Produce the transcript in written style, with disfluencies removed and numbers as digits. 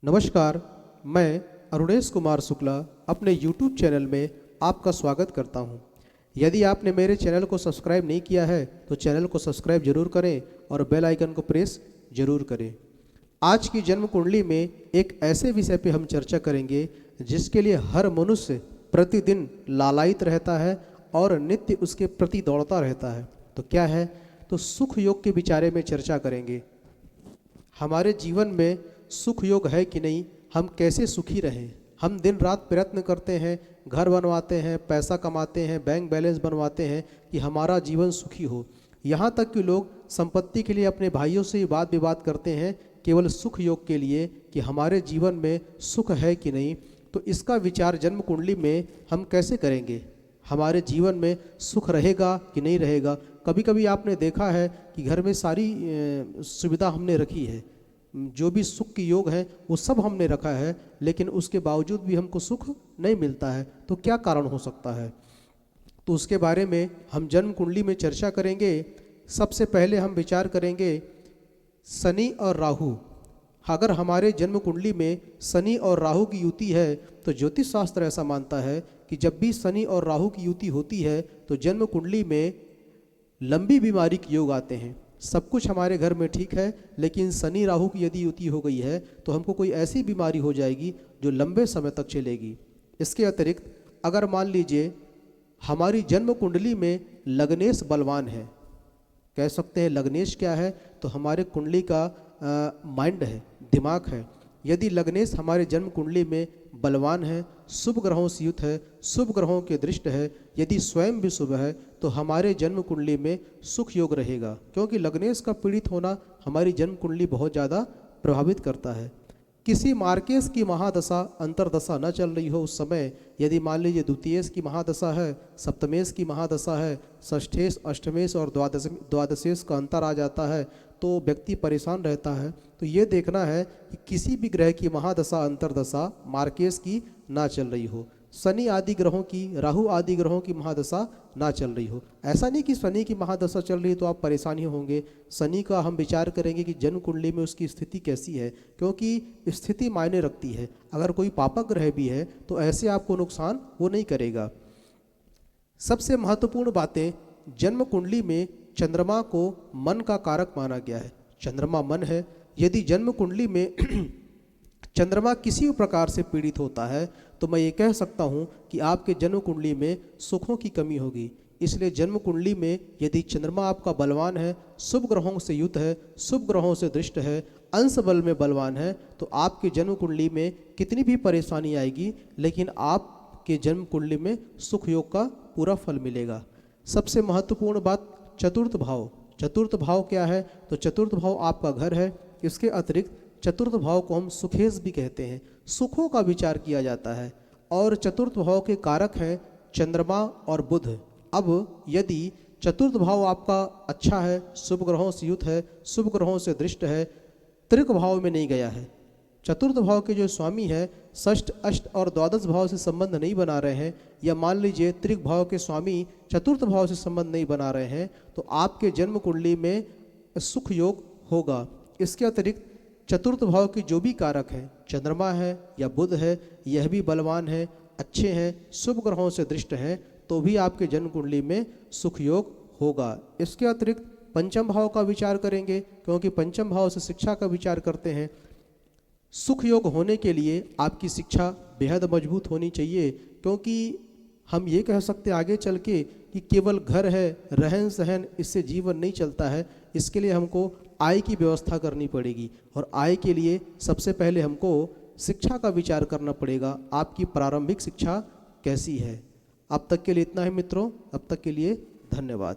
नमस्कार, मैं अरुणेश कुमार शुक्ला अपने YouTube चैनल में आपका स्वागत करता हूं। यदि आपने मेरे चैनल को सब्सक्राइब नहीं किया है तो चैनल को सब्सक्राइब जरूर करें और बेल आइकन को प्रेस जरूर करें। आज की जन्म कुंडली में एक ऐसे विषय पे हम चर्चा करेंगे जिसके लिए हर मनुष्य प्रतिदिन लालायित रहता है और नित्य उसके प्रति दौड़ता रहता है। तो क्या है? तो सुख योग के विचारे में चर्चा करेंगे। हमारे जीवन में सुख योग है कि नहीं, हम कैसे सुखी रहें। हम दिन रात प्रयत्न करते हैं, घर बनवाते हैं, पैसा कमाते हैं, बैंक बैलेंस बनवाते हैं कि हमारा जीवन सुखी हो। यहाँ तक कि लोग संपत्ति के लिए अपने भाइयों से वाद विवाद करते हैं केवल सुख योग के लिए कि हमारे जीवन में सुख है कि नहीं। तो इसका विचार जन्म कुंडली में हम कैसे करेंगे, हमारे जीवन में सुख रहेगा कि नहीं रहेगा। कभी कभी आपने देखा है कि घर में सारी सुविधा हमने रखी है, जो भी सुख की योग है वो सब हमने रखा है, लेकिन उसके बावजूद भी हमको सुख नहीं मिलता है। तो क्या कारण हो सकता है? तो उसके बारे में हम जन्म कुंडली में चर्चा करेंगे। सबसे पहले हम विचार करेंगे शनि और राहु। अगर हमारे जन्म कुंडली में शनि और राहु की युति है तो ज्योतिष शास्त्र ऐसा मानता है कि जब भी शनि और राहु की युति होती है तो जन्म कुंडली में लंबी बीमारी के योग आते हैं। सब कुछ हमारे घर में ठीक है, लेकिन शनि राहु की यदि युति हो गई है तो हमको कोई ऐसी बीमारी हो जाएगी जो लंबे समय तक चलेगी। इसके अतिरिक्त अगर मान लीजिए हमारी जन्म कुंडली में लग्नेश बलवान है, कह सकते हैं लग्नेश क्या है, तो हमारे कुंडली का माइंड है, दिमाग है। यदि लग्नेश हमारे जन्म कुंडली में बलवान है, शुभ ग्रहों से युक्त है, शुभ ग्रहों के दृष्ट है, यदि स्वयं भी शुभ है, तो हमारे जन्म कुंडली में सुख योग रहेगा। क्योंकि लग्नेश का पीड़ित होना हमारी जन्म कुंडली बहुत ज़्यादा प्रभावित करता है। किसी मार्केश की महादशा अंतरदशा न चल रही हो उस समय, यदि मान लीजिए द्वितीयेश की महादशा है, सप्तमेश की महादशा है, षष्ठेश अष्टमेश और द्वादशेश का अंतर आ जाता है तो व्यक्ति परेशान रहता है। तो ये देखना है कि किसी भी ग्रह की महादशा अंतरदशा मार्केश की ना चल रही हो, शनि आदि ग्रहों की, राहु आदि ग्रहों की महादशा ना चल रही हो। ऐसा नहीं कि शनि की महादशा चल रही है तो आप परेशानी होंगे। शनि का हम विचार करेंगे कि जन्म कुंडली में उसकी स्थिति कैसी है, क्योंकि स्थिति मायने रखती है। अगर कोई पापक ग्रह भी है तो ऐसे आपको नुकसान वो नहीं करेगा। सबसे महत्वपूर्ण बातें, जन्म कुंडली में चंद्रमा को मन का कारक माना गया है। चंद्रमा मन है। यदि जन्म कुंडली में चंद्रमा किसी भी प्रकार से पीड़ित होता है तो मैं ये कह सकता हूँ कि आपके जन्म कुंडली में सुखों की कमी होगी। इसलिए जन्म कुंडली में यदि चंद्रमा आपका बलवान है, शुभ ग्रहों से युक्त है, शुभ ग्रहों से दृष्ट है, अंश बल में बलवान है, तो आपकी जन्म कुंडली में कितनी भी परेशानी आएगी लेकिन आपके जन्म कुंडली में सुख योग का पूरा फल मिलेगा। सबसे महत्वपूर्ण बात, चतुर्थ भाव। चतुर्थ भाव क्या है? तो चतुर्थ भाव आपका घर है। इसके अतिरिक्त चतुर्थ भाव को हम सुखेश भी कहते हैं, सुखों का विचार किया जाता है। और चतुर्थ भाव के कारक हैं चंद्रमा और बुध। अब यदि चतुर्थ भाव आपका अच्छा है, शुभ ग्रहों से युक्त है, शुभ ग्रहों से दृष्ट है, त्रिक भाव में नहीं गया है, चतुर्थ भाव के जो स्वामी है षष्ठ अष्ट और द्वादश भाव से संबंध नहीं बना रहे हैं, या मान लीजिए त्रिक भाव के स्वामी चतुर्थ भाव से संबंध नहीं बना रहे हैं, तो आपके जन्म कुंडली में सुख योग होगा। इसके अतिरिक्त चतुर्थ भाव की जो भी कारक हैं, चंद्रमा है या बुध है, यह भी बलवान है, अच्छे हैं, शुभ ग्रहों से दृष्ट हैं, तो भी आपके जन्म कुंडली में सुख योग होगा। इसके अतिरिक्त पंचम भाव का विचार करेंगे, क्योंकि पंचम भाव से शिक्षा का विचार करते हैं। सुख योग होने के लिए आपकी शिक्षा बेहद मजबूत होनी चाहिए, क्योंकि हम ये कह सकते आगे चल के कि केवल घर है, रहन सहन, इससे जीवन नहीं चलता है। इसके लिए हमको आय की व्यवस्था करनी पड़ेगी, और आय के लिए सबसे पहले हमको शिक्षा का विचार करना पड़ेगा। आपकी प्रारंभिक शिक्षा कैसी है? अब तक के लिए इतना है मित्रों। अब तक के लिए धन्यवाद।